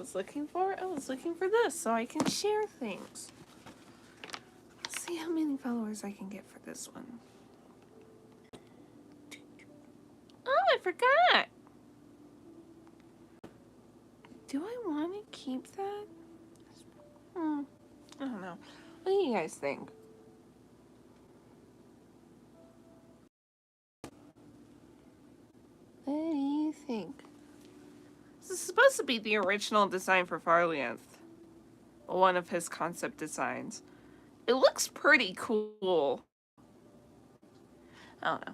was looking for? I was looking for this so I can share things. Let's see how many followers I can get for this one. Oh, I forgot. Do I want to keep that? I don't know. What do you guys think? What do you think? This is supposed to be the original design for Farlianth. One of his concept designs. It looks pretty cool. I don't know.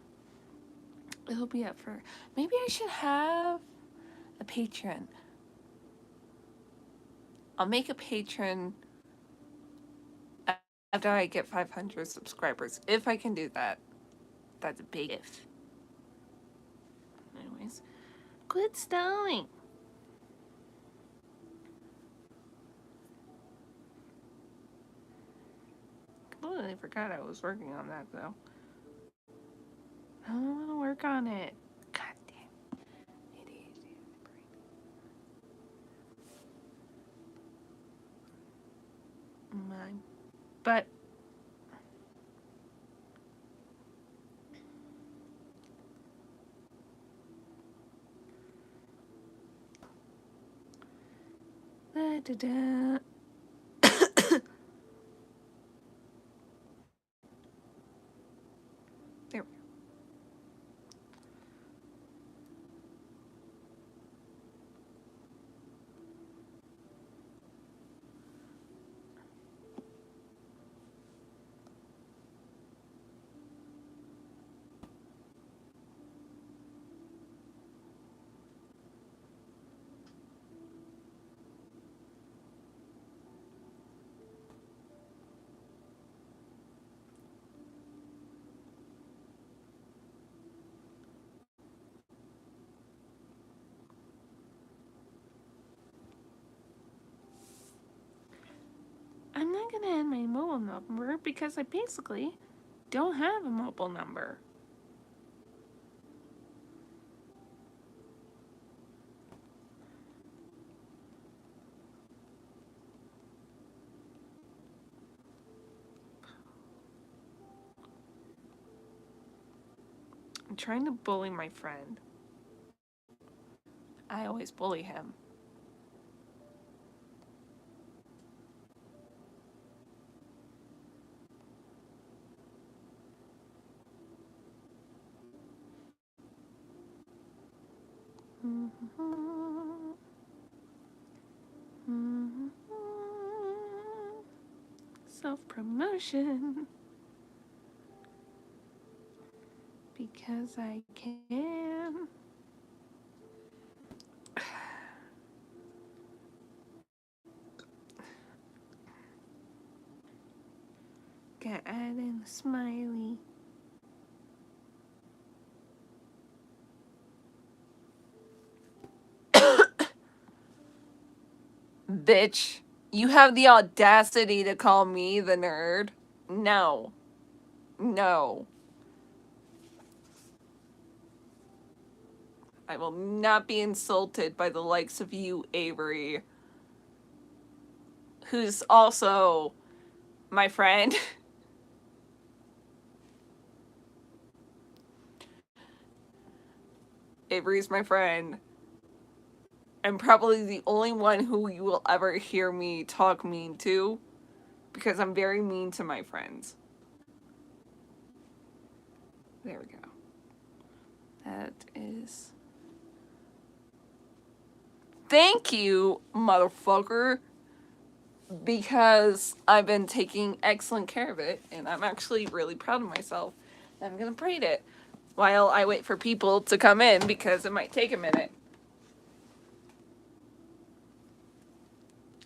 It'll be up for... Maybe I should have a patron. I'll make a patron after I get 500 subscribers. If I can do that. That's a big if. Anyways. Quit stalling. Completely forgot I was working on that though. I don't want to work on it. God damn. My butt. Da, da, da. There we go. I'm not going to add my mobile number because I basically don't have a mobile number. I'm trying to bully my friend. I always bully him. Self-promotion. Because I can. Gotta add in a smiley. Bitch, you have the audacity to call me the nerd? No. No. I will not be insulted by the likes of you, Avery. Who's also my friend. Avery's my friend. I'm probably the only one who you will ever hear me talk mean to, because I'm very mean to my friends. There we go. That is... Thank you, motherfucker, because I've been taking excellent care of it, and I'm actually really proud of myself. I'm gonna braid it while I wait for people to come in, because it might take a minute.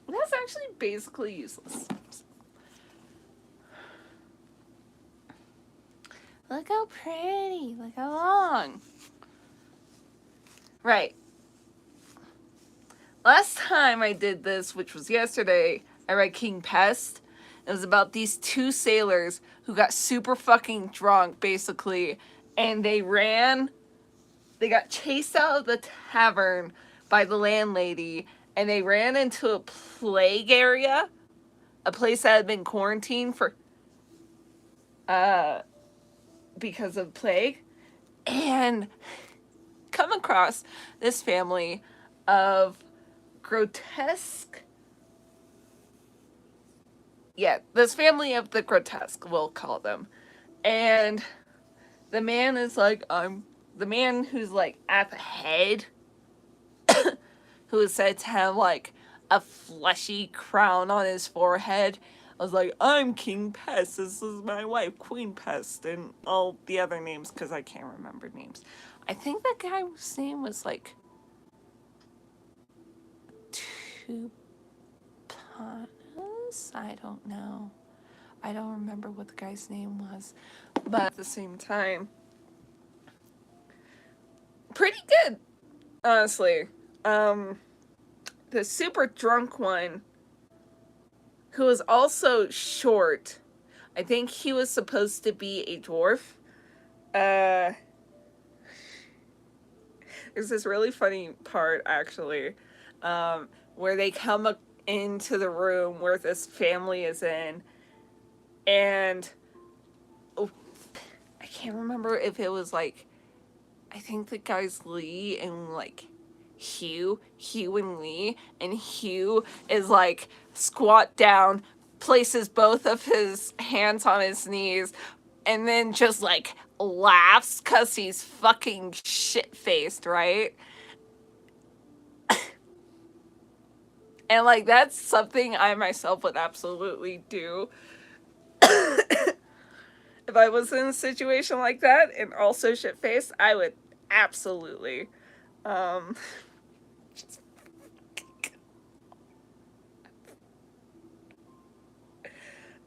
That's actually basically useless. Look how pretty. Look how long. Right. Last time I did this, which was yesterday, I read King Pest. It was about these two sailors who got super fucking drunk, basically, and they ran. They got chased out of the tavern by the landlady, and they ran into a plague area, a place that had been quarantined for because of plague, and come across this family of grotesque, this family of the grotesque, we'll call them. And the man is like, the man who's like at the head, who is said to have like a fleshy crown on his forehead. I was like, I'm King Pest. This is my wife, Queen Pest, and all the other names because I can't remember names. I think that guy's name was like Tupanos? I don't know. I don't remember what the guy's name was. But at the same time, pretty good, honestly. The super drunk one, who was also short, I think he was supposed to be a dwarf. There's this really funny part, actually, where they come into the room where this family is in, and I can't remember if it was like, I think the guy's Lee and like Hugh and Lee, and Hugh is like squat down, places both of his hands on his knees, and then just like laughs because he's fucking shit-faced, right? And like that's something I myself would absolutely do if I was in a situation like that and also shit-faced. I would absolutely just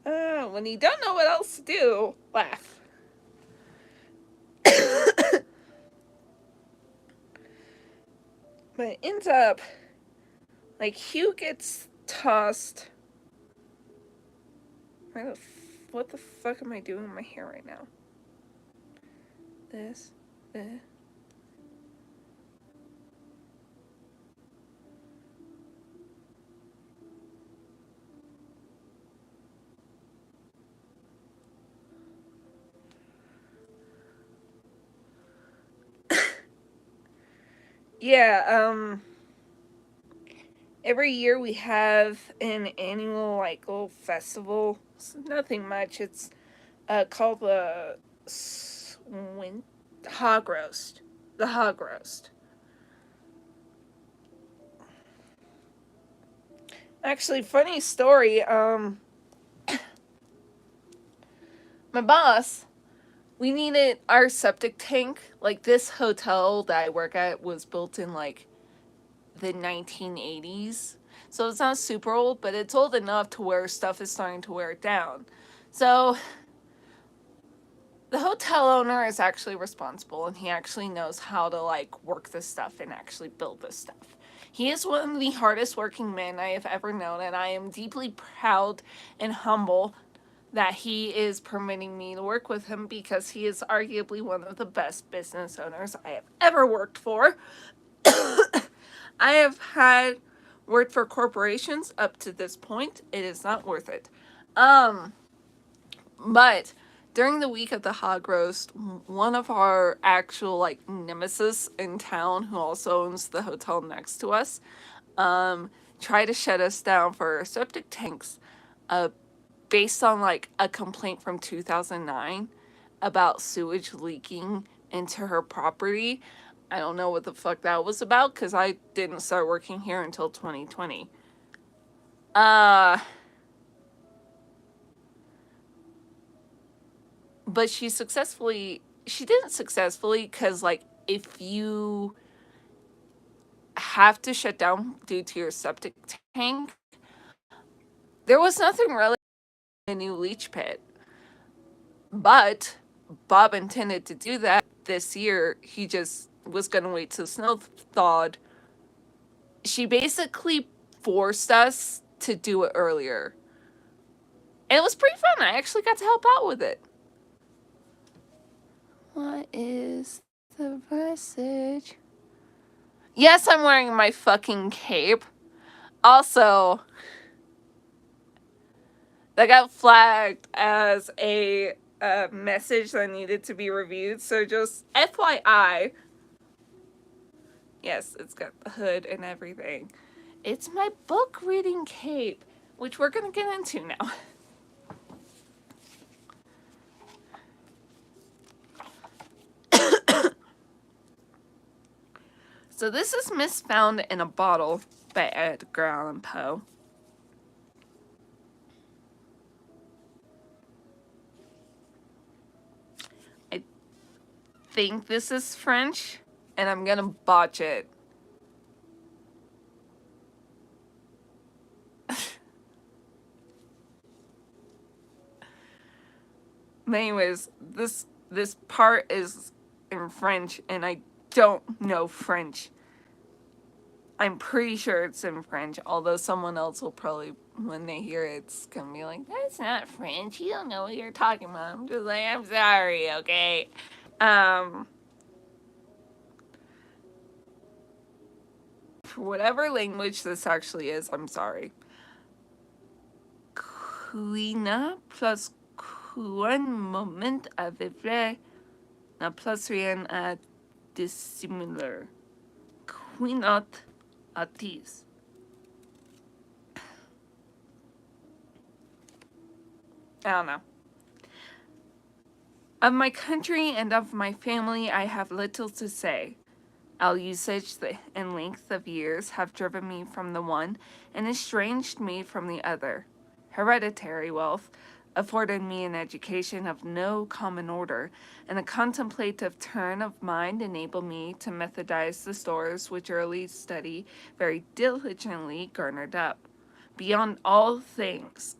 when you don't know what else to do, laugh. But it ends up, like, Hugh gets tossed. What the fuck am I doing with my hair right now? This. Yeah, every year we have an annual, like, little festival. It's nothing much. It's called the Hog Roast. The Hog Roast. Actually, funny story, my boss, we needed our septic tank. Like, this hotel that I work at was built in, like, the 1980s. So it's not super old, but it's old enough to where stuff is starting to wear it down. So the hotel owner is actually responsible, and he actually knows how to, like, work this stuff and actually build this stuff. He is one of the hardest working men I have ever known, and I am deeply proud and humble that he is permitting me to work with him, because he is arguably one of the best business owners I have ever worked for. I have worked for corporations up to this point. It is not worth it. But during the week of the hog roast, one of our actual, like, nemesis in town, who also owns the hotel next to us, tried to shut us down for our septic tanks, based on, like, a complaint from 2009 about sewage leaking into her property. I don't know what the fuck that was about, because I didn't start working here until 2020. But she didn't successfully, because, like, if you have to shut down due to your septic tank, there was nothing really in a new leach pit. But Bob intended to do that this year. He just was going to wait till snow thawed. She basically forced us to do it earlier. And it was pretty fun. I actually got to help out with it. What is the message? Yes, I'm wearing my fucking cape. Also, that got flagged as a message that needed to be reviewed. So just FYI, yes, it's got the hood and everything. It's my book reading cape, which we're going to get into now. So this is Miss Found in a Bottle by Edgar Allen Poe. I think this is French, and I'm gonna botch it. Anyways, this part is in French, and I don't know French. I'm pretty sure it's in French, although someone else will probably, when they hear it, it's gonna be like, that's not French, you don't know what you're talking about. I'm just like, I'm sorry, okay? For whatever language this actually is, I'm sorry. Quina plus un moment à vivre n'a plus rien à dissimuler. Quinot atis. I don't know. Of my country and of my family, I have little to say. Our usage and length of years have driven me from the one and estranged me from the other. Hereditary wealth afforded me an education of no common order, and a contemplative turn of mind enabled me to methodize the stores which early study very diligently garnered up. Beyond all things,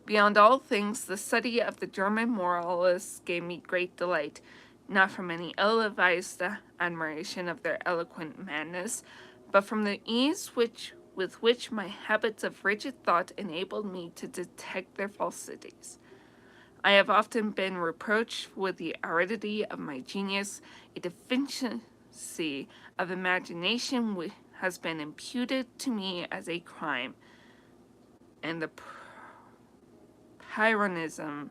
Beyond all things, the study of the German moralists gave me great delight, not from any ill-advised admiration of their eloquent madness, but from the ease with which my habits of rigid thought enabled me to detect their falsities. I have often been reproached with the aridity of my genius, a deficiency of imagination which has been imputed to me as a crime, and the Pyrrhonism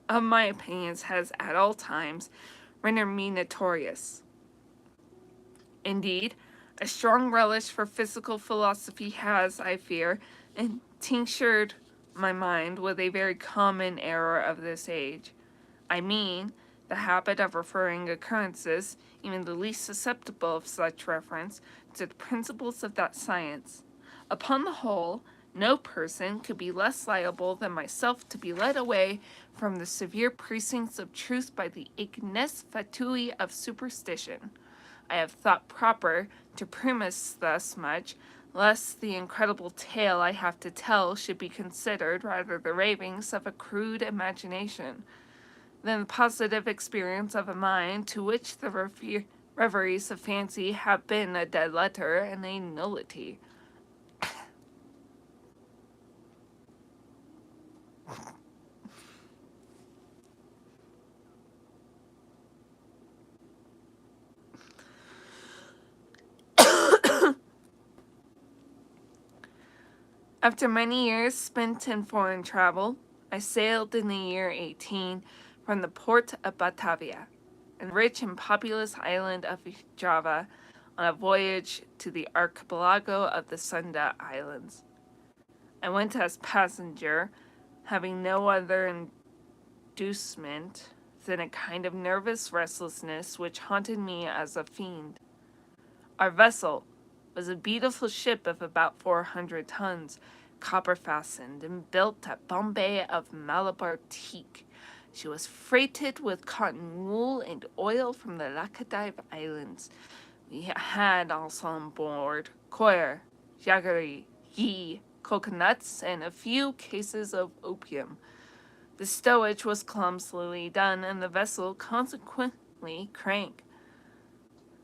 of my opinions has at all times rendered me notorious. Indeed, a strong relish for physical philosophy has, I fear, tinctured my mind with a very common error of this age. I mean, the habit of referring occurrences, even the least susceptible of such reference, to the principles of that science. Upon the whole, no person could be less liable than myself to be led away from the severe precincts of truth by the ignes fatui of superstition. I have thought proper to premise thus much, lest the incredible tale I have to tell should be considered rather the ravings of a crude imagination than the positive experience of a mind to which the reveries of fancy have been a dead letter and a nullity. After many years spent in foreign travel, I sailed in the year 18 from the port of Batavia, a rich and populous island of Java, on a voyage to the archipelago of the Sunda Islands. I went as passenger, having no other inducement than a kind of nervous restlessness which haunted me as a fiend. Our vessel was a beautiful ship of about 400 tons, copper-fastened and built at Bombay of Malabar teak. She was freighted with cotton wool and oil from the Laccadive Islands. We had also on board coir, jaggery, ghee, coconuts, and a few cases of opium. The stowage was clumsily done, and the vessel consequently crank.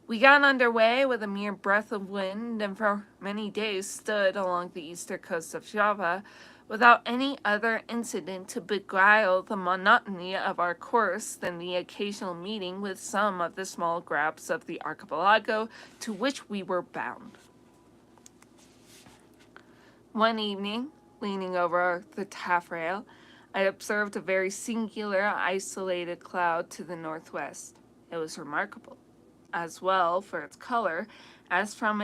We got underway with a mere breath of wind, and for many days stood along the eastern coast of Java without any other incident to beguile the monotony of our course than the occasional meeting with some of the small grabs of the archipelago to which we were bound. One evening, leaning over the taffrail, I observed a very singular isolated cloud to the northwest. It was remarkable, as well for its color as from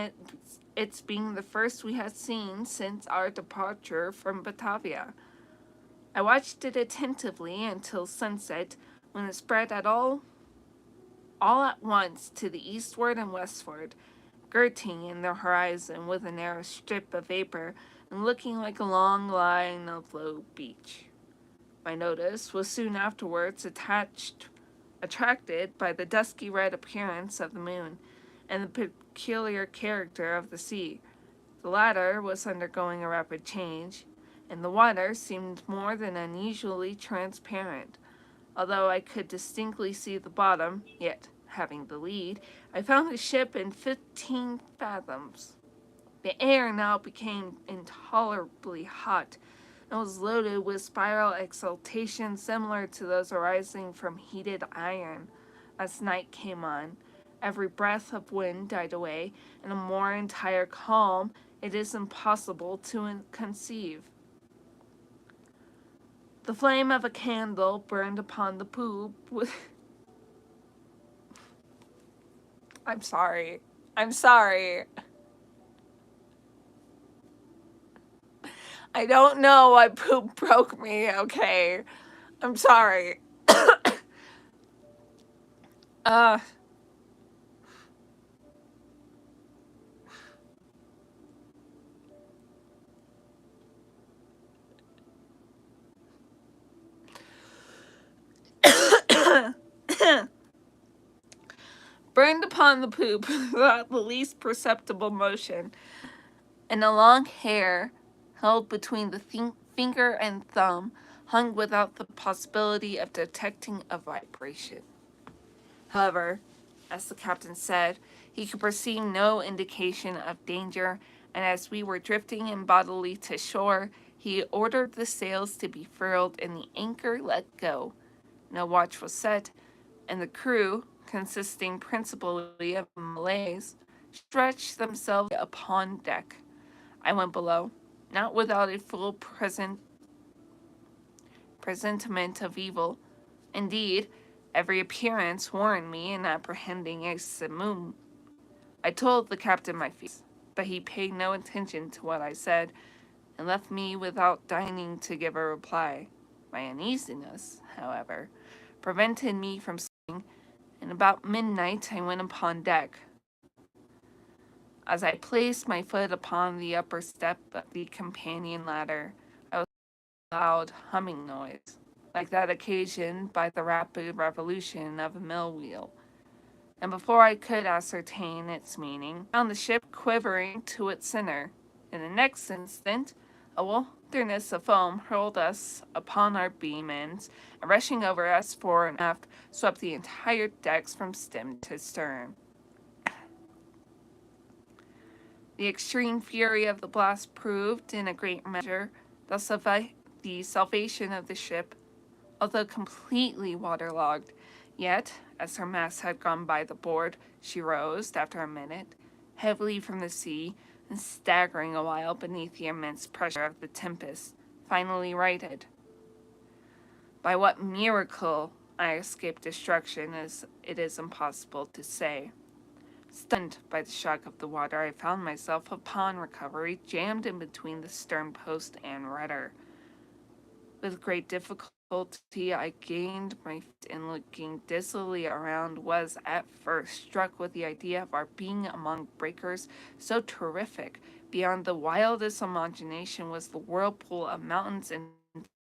its being the first we had seen since our departure from Batavia. I watched it attentively until sunset, when it spread all at once to the eastward and westward, girting in the horizon with a narrow strip of vapor and looking like a long line of low beach. My notice was soon afterwards attracted by the dusky red appearance of the moon and the peculiar character of the sea. The latter was undergoing a rapid change, and the water seemed more than unusually transparent. Although I could distinctly see the bottom, yet, having the lead, I found the ship in 15 fathoms. The air now became intolerably hot, and was loaded with spiral exhalations similar to those arising from heated iron. As night came on, every breath of wind died away, and a more entire calm it is impossible to conceive. The flame of a candle burned upon the poop with... I'm sorry. I don't know why poop broke me, okay? I'm sorry. uh... burned upon the poop without the least perceptible motion, and a long hair held between the finger and thumb hung without the possibility of detecting a vibration. However, as the captain said, he could perceive no indication of danger, and as we were drifting in bodily to shore, he ordered the sails to be furled and the anchor let go. No watch was set, and the crew, consisting principally of Malays, stretched themselves upon deck. I went below, not without a full presentiment of evil. Indeed, every appearance warned me in apprehending a simoom. I told the captain my fears, but he paid no attention to what I said, and left me without deigning to give a reply. My uneasiness, however, prevented me from sleeping, and about midnight I went upon deck. As I placed my foot upon the upper step of the companion ladder, I was a loud humming noise, like that occasioned by the rapid revolution of a mill wheel, and before I could ascertain its meaning, I found the ship quivering to its center. In the next instant, a wilderness of foam hurled us upon our beam ends, and rushing over us fore and aft, swept the entire decks from stem to stern. The extreme fury of the blast proved, in a great measure, the salvation of the ship. Although completely waterlogged, yet, as her masts had gone by the board, she rose, after a minute, heavily from the sea, and staggering a while beneath the immense pressure of the tempest, finally righted. By what miracle I escaped destruction it is impossible to say. Stunned by the shock of the water, I found myself, upon recovery, jammed in between the stern post and rudder. With great difficulty I gained my feet, and looking dizzily around, was at first struck with the idea of our being among breakers so terrific. Beyond the wildest imagination was the whirlpool of mountains and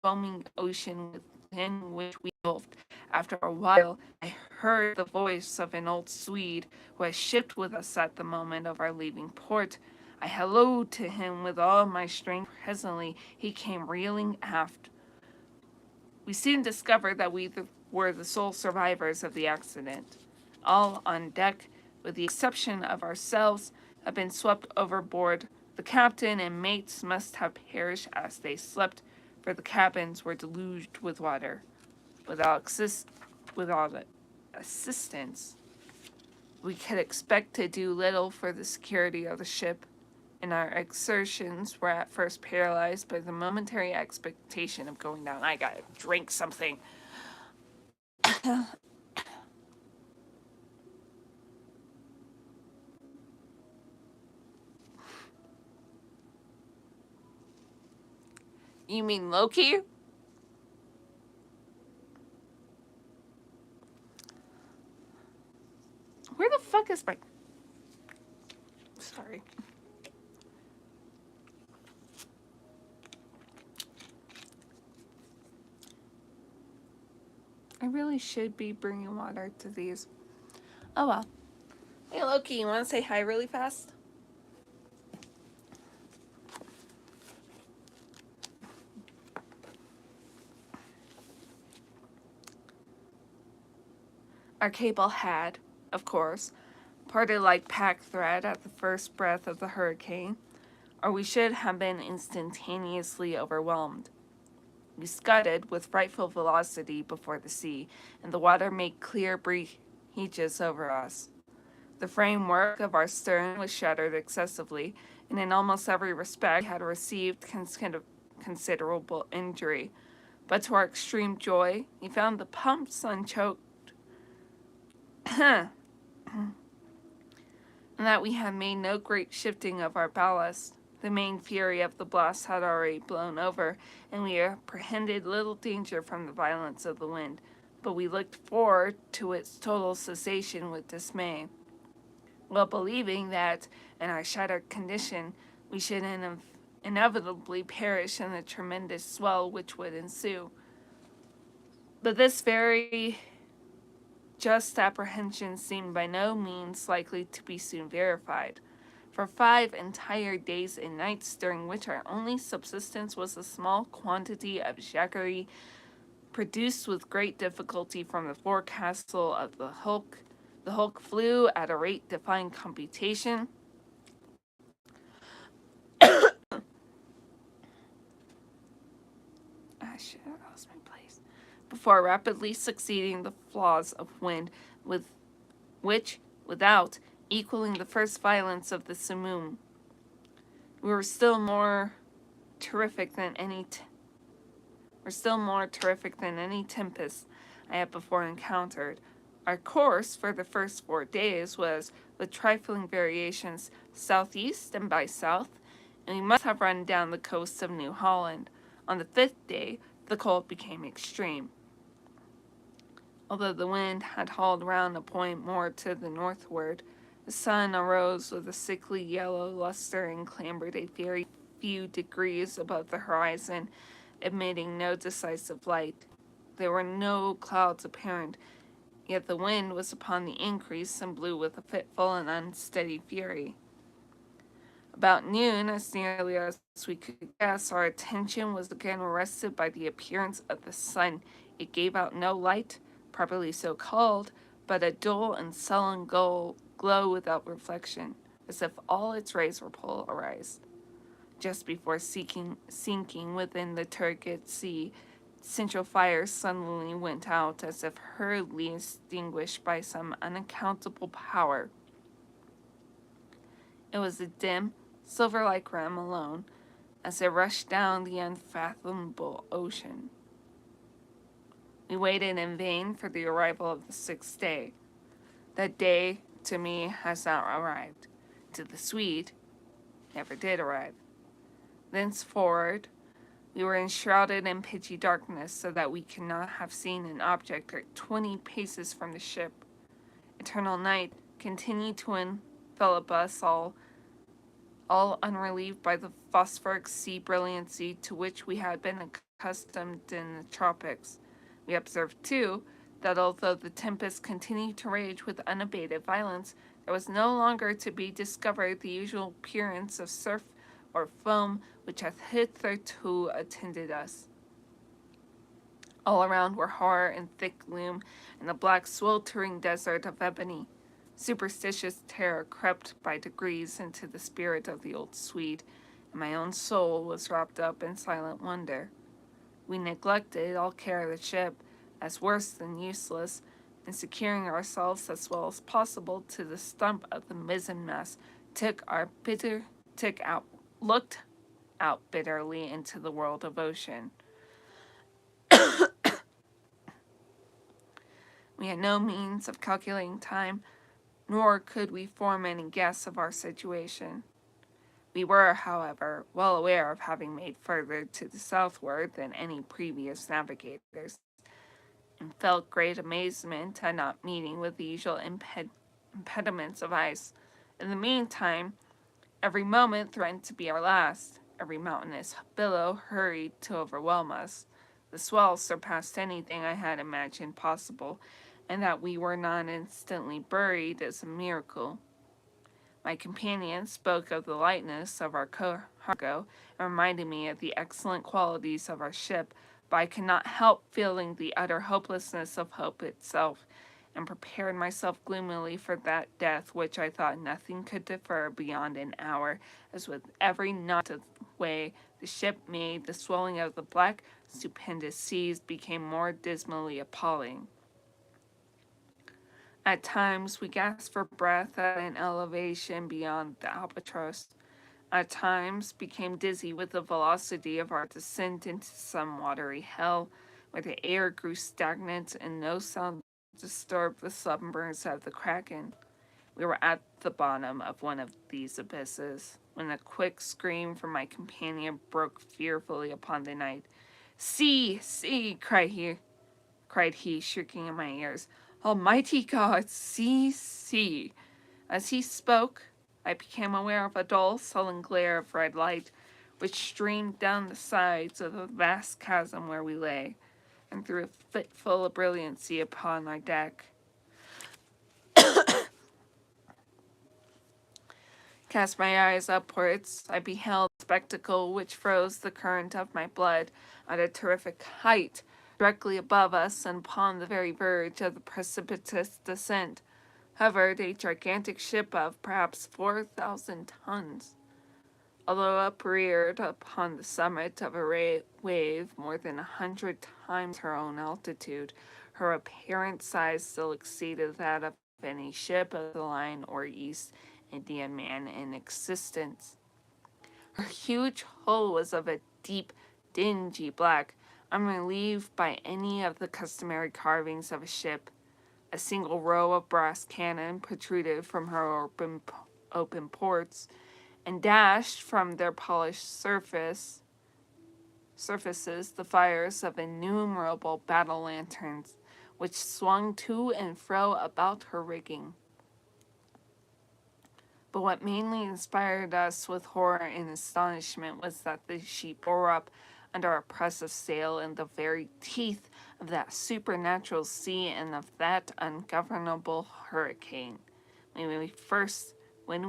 foaming ocean within which we engulfed. After a while, I heard the voice of an old Swede who had shipped with us at the moment of our leaving port. I hallooed to him with all my strength. Presently, he came reeling aft. We soon discovered that we were the sole survivors of the accident. All on deck, with the exception of ourselves, have been swept overboard. The captain and mates must have perished as they slept, for the cabins were deluged with water. Without assistance, we could expect to do little for the security of the ship, and our exertions were at first paralyzed by the momentary expectation of going down. I gotta drink something. You mean Loki? Where the fuck is my... Sorry. I really should be bringing water to these. Oh well. Hey Loki, you want to say hi really fast? Our cable had, of course, parted like pack thread at the first breath of the hurricane, or we should have been instantaneously overwhelmed. We scudded with frightful velocity before the sea, and the water made clear breaches over us. The framework of our stern was shattered excessively, and in almost every respect we had received considerable injury. But to our extreme joy, we found the pumps unchoked, and that we had made no great shifting of our ballast. The main fury of the blast had already blown over, and we apprehended little danger from the violence of the wind, but we looked forward to its total cessation with dismay, well believing that, in our shattered condition, we should inevitably perish in the tremendous swell which would ensue. But this very just apprehension seemed by no means likely to be soon verified. For 5 entire days and nights, during which our only subsistence was a small quantity of jaggery produced with great difficulty from the forecastle of the Hulk, flew at a rate defying computation. Shit, I lost my place. Before rapidly succeeding the flaws of wind, without equaling the first violence of the simoom. We were still more terrific than any tempest I had before encountered. Our course for the first 4 days was, with trifling variations, southeast and by south, and we must have run down the coast of New Holland. On the 5th day, the cold became extreme. Although the wind had hauled round a point more to the northward, the sun arose with a sickly yellow luster and clambered a very few degrees above the horizon, emitting no decisive light. There were no clouds apparent, yet the wind was upon the increase and blew with a fitful and unsteady fury. About noon, as nearly as we could guess, our attention was again arrested by the appearance of the sun. It gave out no light, properly so called, but a dull and sullen glow without reflection, as if all its rays were polarized. Just before sinking within the turgid sea, central fire suddenly went out, as if hurriedly extinguished by some unaccountable power. It was a dim, silver-like rim alone, as it rushed down the unfathomable ocean. We waited in vain for the arrival of the 6th day. That day, to me, has not arrived. To the Swede, never did arrive. Thenceforward, we were enshrouded in pitchy darkness, so that we could not have seen an object 20 paces from the ship. Eternal night continued to envelop us all unrelieved by the phosphoric sea brilliancy to which we had been accustomed in the tropics. We observed, too, that although the tempest continued to rage with unabated violence, there was no longer to be discovered the usual appearance of surf or foam which hath hitherto attended us. All around were horror and thick gloom, and a black sweltering desert of ebony. Superstitious terror crept by degrees into the spirit of the old Swede, and my own soul was wrapped up in silent wonder. We neglected all care of the ship, as worse than useless, and securing ourselves as well as possible to the stump of the mizzenmast, looked out bitterly into the world of ocean. We had no means of calculating time, nor could we form any guess of our situation. We were, however, well aware of having made further to the southward than any previous navigators, and felt great amazement at not meeting with the usual impediments of ice. In the meantime, every moment threatened to be our last. Every mountainous billow hurried to overwhelm us. The swell surpassed anything I had imagined possible, and that we were not instantly buried is a miracle. My companion spoke of the lightness of our cargo and reminded me of the excellent qualities of our ship, but I could not help feeling the utter hopelessness of hope itself, and prepared myself gloomily for that death which I thought nothing could defer beyond an hour, as with every knot of way the ship made, the swelling of the black, stupendous seas became more dismally appalling. At times we gasped for breath at an elevation beyond the albatross. At times became dizzy with the velocity of our descent into some watery hell, where the air grew stagnant and no sound disturbed the slumbers of the kraken. We were at the bottom of one of these abysses, when a quick scream from my companion broke fearfully upon the night. "See! See!" cried he, shrieking in my ears. "Almighty God, see, see!" As he spoke, I became aware of a dull, sullen glare of red light, which streamed down the sides of the vast chasm where we lay, and threw a fitful brilliancy upon our deck. Cast my eyes upwards, I beheld a spectacle which froze the current of my blood at a terrific height, directly above us and upon the very verge of the precipitous descent, hovered a gigantic ship of perhaps 4,000 tons. Although upreared upon the summit of a wave more than 100 times her own altitude, her apparent size still exceeded that of any ship of the line or East Indiaman in existence. Her huge hull was of a deep, dingy black, unrelieved by any of the customary carvings of a ship. A single row of brass cannon protruded from her open ports, and dashed from their polished surfaces the fires of innumerable battle lanterns, which swung to and fro about her rigging. But what mainly inspired us with horror and astonishment was that she bore up under a press of sail in the very teeth of that supernatural sea and of that ungovernable hurricane. When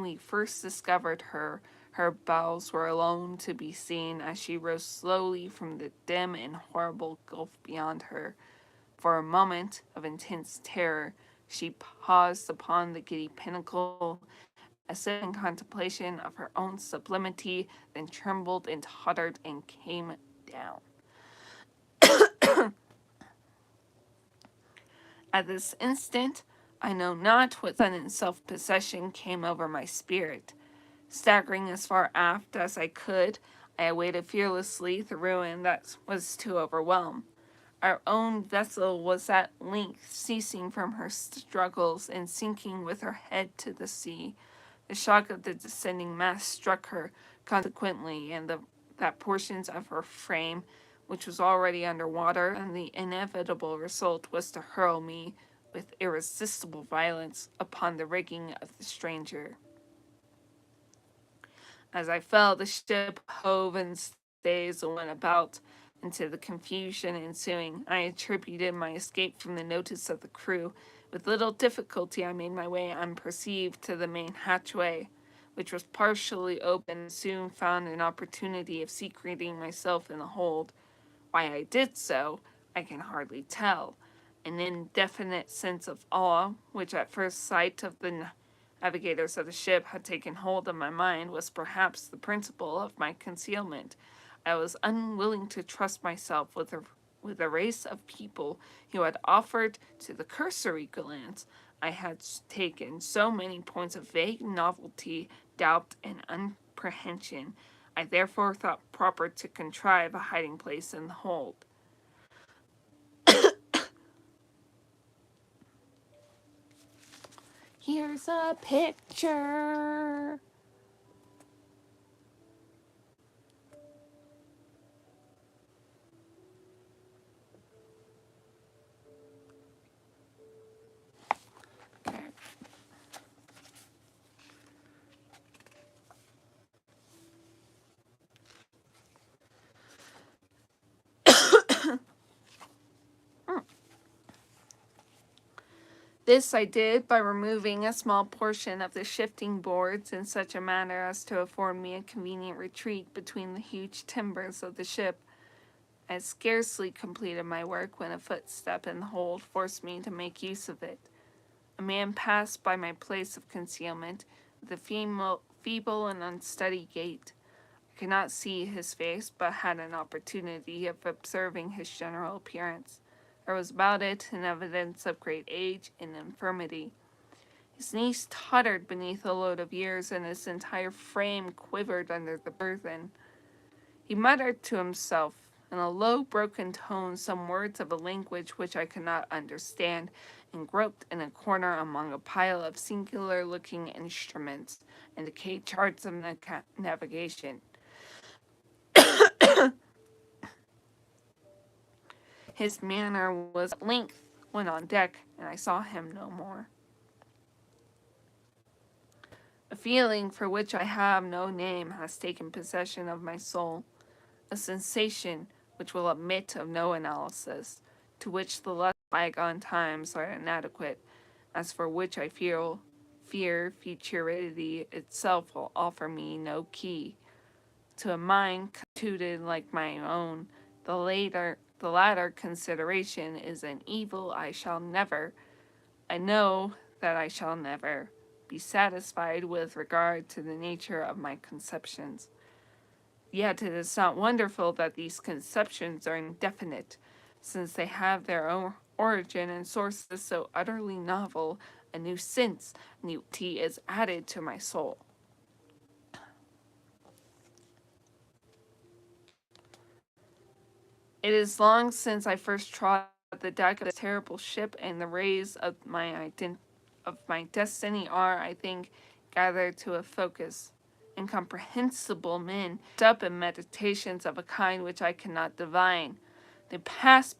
we first discovered her, her bows were alone to be seen as she rose slowly from the dim and horrible gulf beyond her. For a moment of intense terror, she paused upon the giddy pinnacle, as if in contemplation of her own sublimity, then trembled and tottered and came down. At this instant, I know not what sudden self-possession came over my spirit. Staggering as far aft as I could, I awaited fearlessly the ruin that was to overwhelm. Our own vessel was at length ceasing from her struggles and sinking with her head to the sea. The shock of the descending mass struck her consequently, and that portions of her frame which was already under water, and the inevitable result was to hurl me with irresistible violence upon the rigging of the stranger. As I fell, the ship hove and stays and went about. And to the confusion ensuing, I attributed my escape from the notice of the crew. With little difficulty I made my way unperceived to the main hatchway, which was partially open, and soon found an opportunity of secreting myself in the hold. Why I did so, I can hardly tell, An indefinite sense of awe, which at first sight of the navigators of the ship had taken hold of my mind, was perhaps the principle of my concealment. I was unwilling to trust myself with a race of people who had offered, to the cursory glance I had taken, so many points of vague novelty, doubt, and apprehension. I therefore thought proper to contrive a hiding place in the hold. Here's a picture. This I did by removing a small portion of the shifting boards in such a manner as to afford me a convenient retreat between the huge timbers of the ship. I had scarcely completed my work when a footstep in the hold forced me to make use of it. A man passed by my place of concealment with a feeble and unsteady gait. I could not see his face, but had an opportunity of observing his general appearance. There was about it an evidence of great age and infirmity. His knees tottered beneath a load of years, and his entire frame quivered under the burthen. He muttered to himself in a low, broken tone some words of a language which I could not understand, and groped in a corner among a pile of singular-looking instruments and decayed charts of navigation. His manner was at length when on deck, and I saw him no more. A feeling for which I have no name has taken possession of my soul, a sensation which will admit of no analysis, to which the less bygone times are inadequate, as for which I fear futurity itself will offer me no key. To a mind constituted like my own, the latter consideration is an evil I know that I shall never be satisfied with regard to the nature of my conceptions. Yet it is not wonderful that these conceptions are indefinite, since they have their own origin and sources so utterly novel. A new sense, new tea is added to my soul. It is long since I first trod the deck of this terrible ship, and the rays of my destiny are, I think, gathered to a focus. Incomprehensible men, up in meditations of a kind which I cannot divine. They pass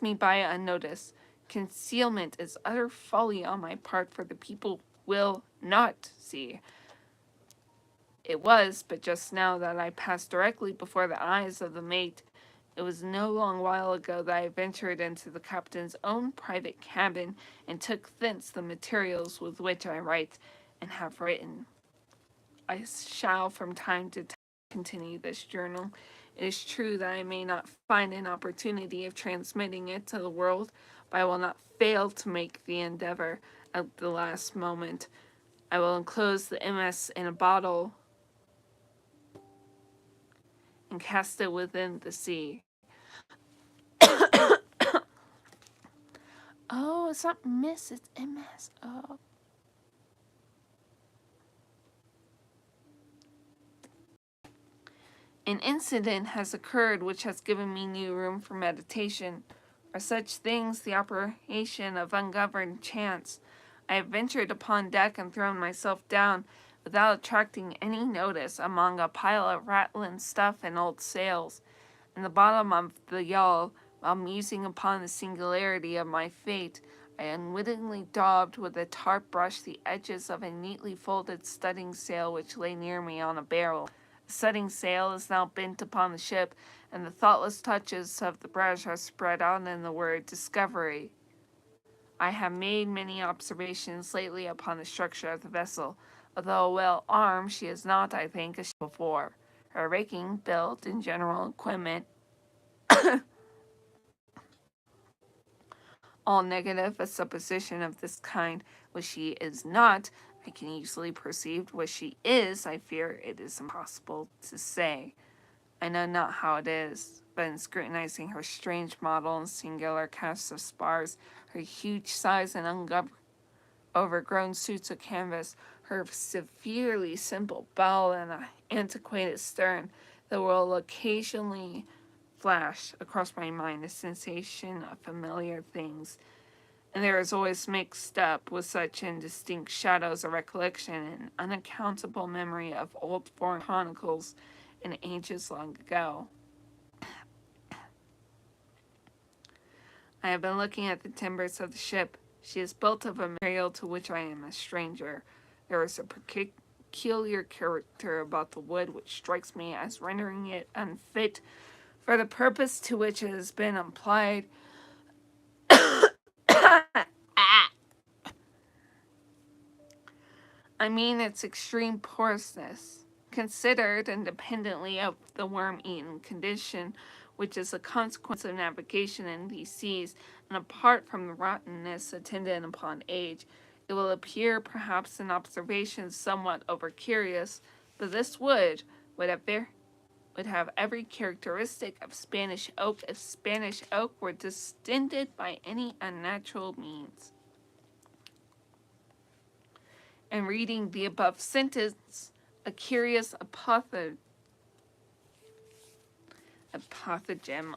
me by unnoticed. Concealment is utter folly on my part, for the people will not see. It was but just now that I passed directly before the eyes of the mate. It was no long while ago that I ventured into the captain's own private cabin, and took thence the materials with which I write and have written. I shall from time to time continue this journal. It is true that I may not find an opportunity of transmitting it to the world, but I will not fail to make the endeavor at the last moment. I will enclose the MS in a bottle and cast it within the sea. Oh, it's not Miss, it's MS. Oh. An incident has occurred which has given me new room for meditation. Are such things the operation of ungoverned chance? I have ventured upon deck and thrown myself down, without attracting any notice, among a pile of rattling stuff and old sails. In the bottom of the yawl, while musing upon the singularity of my fate, I unwittingly daubed with a tart brush the edges of a neatly folded studding sail which lay near me on a barrel. The studding sail is now bent upon the ship, and the thoughtless touches of the brush are spread out in the word Discovery. I have made many observations lately upon the structure of the vessel. Although well armed, she is not, I think, as before. Her rigging, build, and general equipment all negative a supposition of this kind, what she is not, I can easily perceive. What she is, I fear it is impossible to say. I know not how it is, but in scrutinizing her strange model and singular cast of spars, her huge size and overgrown suits of canvas, her severely simple bow and antiquated stern, there will occasionally flash across my mind a sensation of familiar things, and there is always mixed up with such indistinct shadows of recollection an unaccountable memory of old foreign chronicles and ages long ago. I have been looking at the timbers of the ship. She is built of a material to which I am a stranger. There is a peculiar character about the wood which strikes me as rendering it unfit for the purpose to which it has been applied. I mean its extreme porousness, considered independently of the worm-eaten condition which is a consequence of navigation in these seas, and apart from the rottenness attendant upon age. It will appear perhaps an observation somewhat over-curious, but this wood would have every characteristic of Spanish oak if Spanish oak were distended by any unnatural means. And reading the above sentence, a curious apothegm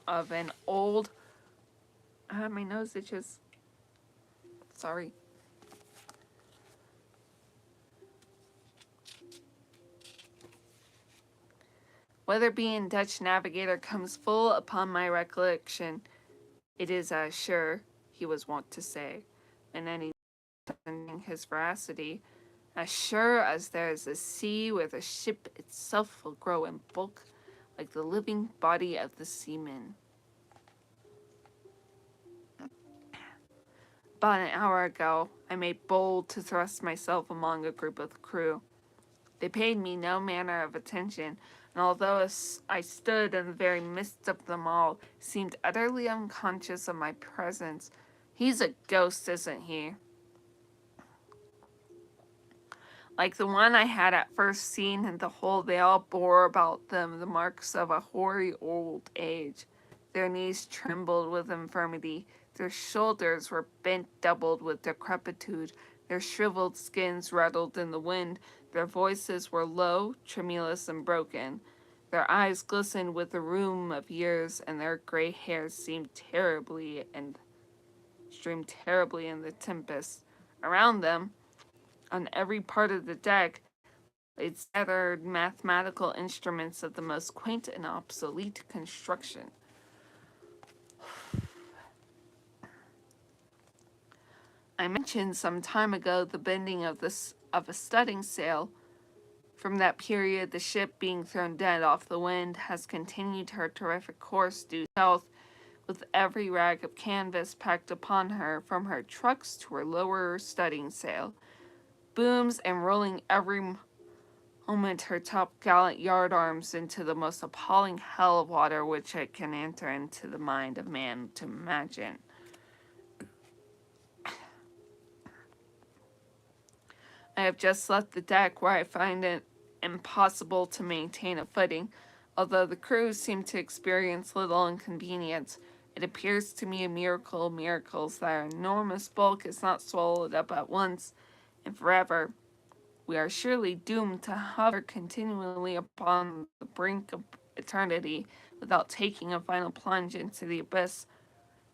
of an old... my nose itches. Sorry. Weather-beaten Dutch navigator comes full upon my recollection. It is as sure, he was wont to say, and any his veracity, as sure as there is a sea where the ship itself will grow in bulk, like the living body of the seaman. About an hour ago, I made bold to thrust myself among a group of the crew. They paid me no manner of attention, and although I stood in the very midst of them all, seemed utterly unconscious of my presence. He's a ghost, isn't he? Like the one I had at first seen in the hold, they all bore about them the marks of a hoary old age. Their knees trembled with infirmity, their shoulders were bent doubled with decrepitude, their shriveled skins rattled in the wind, their voices were low, tremulous, and broken. Their eyes glistened with the rheum of years, and their gray hair streamed terribly in the tempest. Around them, on every part of the deck, lay scattered mathematical instruments of the most quaint and obsolete construction. I mentioned some time ago the bending of a studding sail. From that period, the ship, being thrown dead off the wind, has continued her terrific course due south, with every rag of canvas packed upon her, from her trucks to her lower studding sail, booms, and rolling every moment her top-gallant yard-arms into the most appalling hell of water which it can enter into the mind of man to imagine. I have just left the deck, where I find it impossible to maintain a footing. Although the crew seem to experience little inconvenience, it appears to me a miracle of miracles that our enormous bulk is not swallowed up at once and forever. We are surely doomed to hover continually upon the brink of eternity without taking a final plunge into the abyss.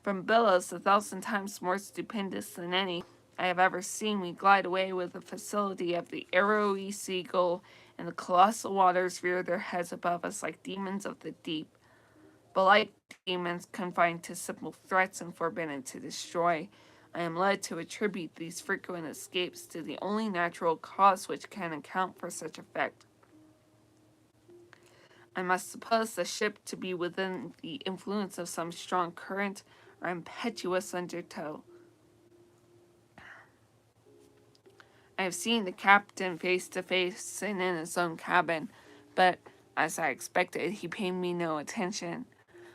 From billows 1,000 times more stupendous than any I have ever seen, we glide away with the facility of the arrowy seagull, and the colossal waters rear their heads above us like demons of the deep. But like demons confined to simple threats and forbidden to destroy, I am led to attribute these frequent escapes to the only natural cause which can account for such effect. I must suppose the ship to be within the influence of some strong current or impetuous undertow. I have seen the captain face to face and in his own cabin, but, as I expected, he paid me no attention.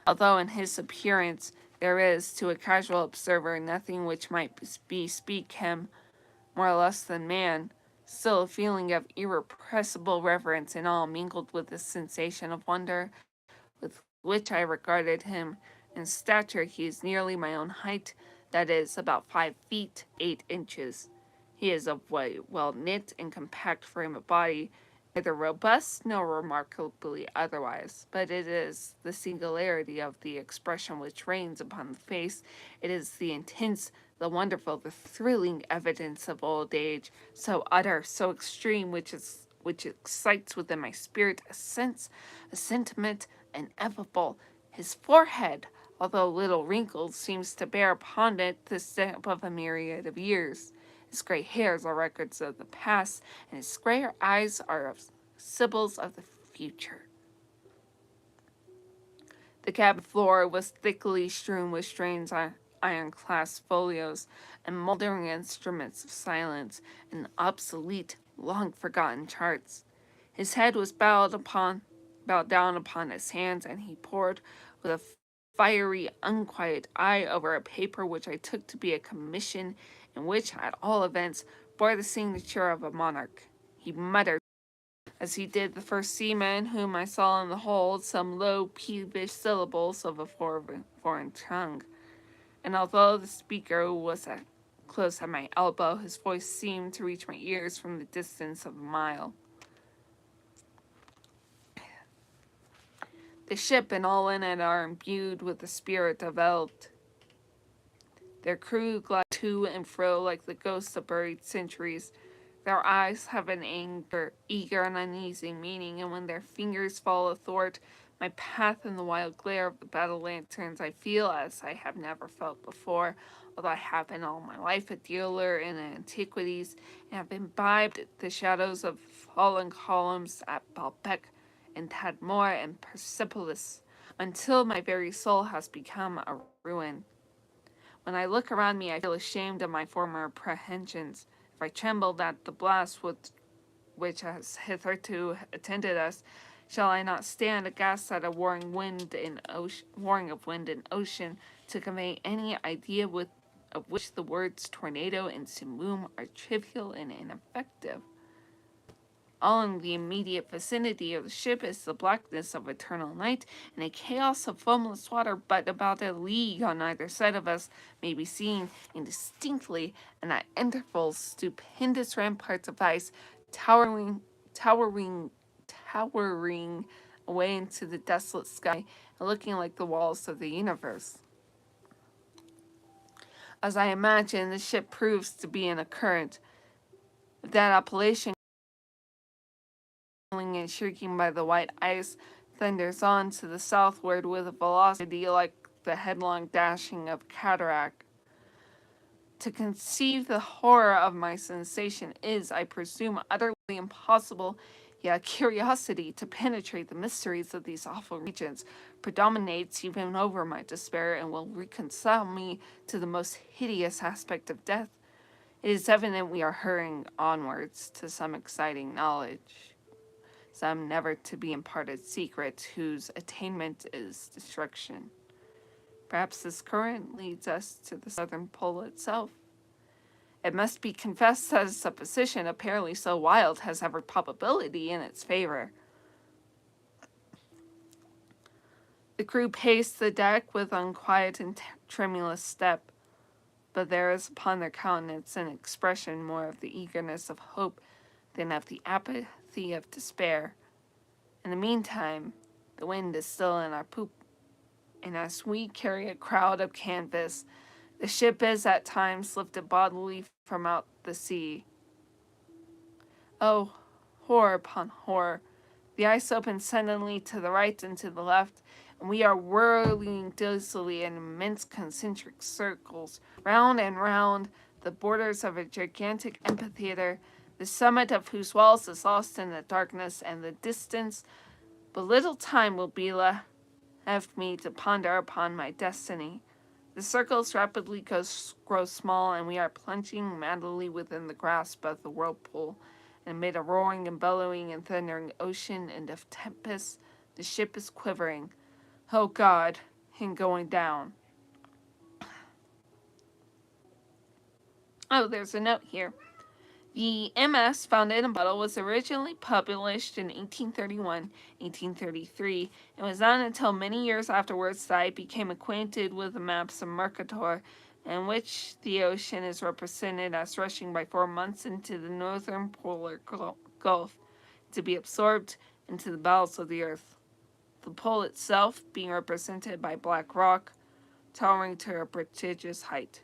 Although in his appearance, There is, to a casual observer, nothing which might bespeak him more or less than man. Still, a feeling of irrepressible reverence and awe mingled with the sensation of wonder with which I regarded him. In stature, he is nearly my own height, that is, about 5 feet 8 inches. He is of well knit and compact frame of body, neither robust nor remarkably otherwise, but it is the singularity of the expression which reigns upon the face. It is the intense, the wonderful, the thrilling evidence of old age, so utter, so extreme, which excites within my spirit a sense, a sentiment ineffable. His forehead, although little wrinkled, seems to bear upon it the stamp of a myriad of years. His gray hairs are records of the past, and his gray eyes are of symbols of the future. The cabin floor was thickly strewn with strange iron-clasped folios and moldering instruments of silence and obsolete, long-forgotten charts. His head was bowed down upon his hands, and he pored with a fiery, unquiet eye over a paper which I took to be a commission, and which, at all events, bore the signature of a monarch. He muttered, as he did the first seaman whom I saw in the hold, some low, peevish syllables of a foreign tongue, and although the speaker was close at my elbow, his voice seemed to reach my ears from the distance of a mile. The ship and all in it are imbued with the spirit of Eld. Their crew glide to and fro like the ghosts of buried centuries. Their eyes have an eager and uneasy meaning, and when their fingers fall athwart my path in the wild glare of the battle lanterns, I feel as I have never felt before, although I have been all my life a dealer in antiquities, and have imbibed the shadows of fallen columns at Baalbek and Tadmor and Persepolis, until my very soul has become a ruin. When I look around me, I feel ashamed of my former apprehensions. If I trembled at the blast which has hitherto attended us, shall I not stand aghast at a warring of wind and ocean to convey any idea of which the words tornado and simoom are trivial and ineffective? All in the immediate vicinity of the ship is the blackness of eternal night, and a chaos of foamless water, but about a league on either side of us may be seen indistinctly, and at intervals stupendous ramparts of ice towering, towering, towering away into the desolate sky, and looking like the walls of the universe. As I imagine, the ship proves to be in a current. That appellation, and shrieking by the white ice, thunders on to the southward with a velocity like the headlong dashing of cataract. To conceive the horror of my sensation is, I presume, utterly impossible, yet curiosity to penetrate the mysteries of these awful regions predominates even over my despair, and will reconcile me to the most hideous aspect of death. It is evident we are hurrying onwards to some exciting knowledge, some never to be imparted secret, whose attainment is destruction. Perhaps this current leads us to the southern pole itself. It must be confessed that a supposition apparently so wild has every probability in its favor. The crew paced the deck with unquiet and tremulous step, but there is upon their countenance an expression more of the eagerness of hope than of the apathy of despair. In the meantime, the wind is still in our poop, and as we carry a crowd of canvas, the ship is at times lifted bodily from out the sea. Oh, horror upon horror! The ice opens suddenly to the right and to the left, and we are whirling dizzily in immense concentric circles, round and round the borders of a gigantic amphitheater, the summit of whose walls is lost in the darkness and the distance. But little time will be left me to ponder upon my destiny. The circles rapidly grow small, and we are plunging madly within the grasp of the whirlpool. And amid a roaring and bellowing and thundering ocean and of tempests, the ship is quivering. Oh God, and going down. Oh, there's a note here. The MS found in a bottle was originally published in 1831, 1833, and was not until many years afterwards that I became acquainted with the maps of Mercator, in which the ocean is represented as rushing by 4 months into the northern polar gulf, to be absorbed into the bowels of the earth. The pole itself being represented by black rock, towering to a prodigious height.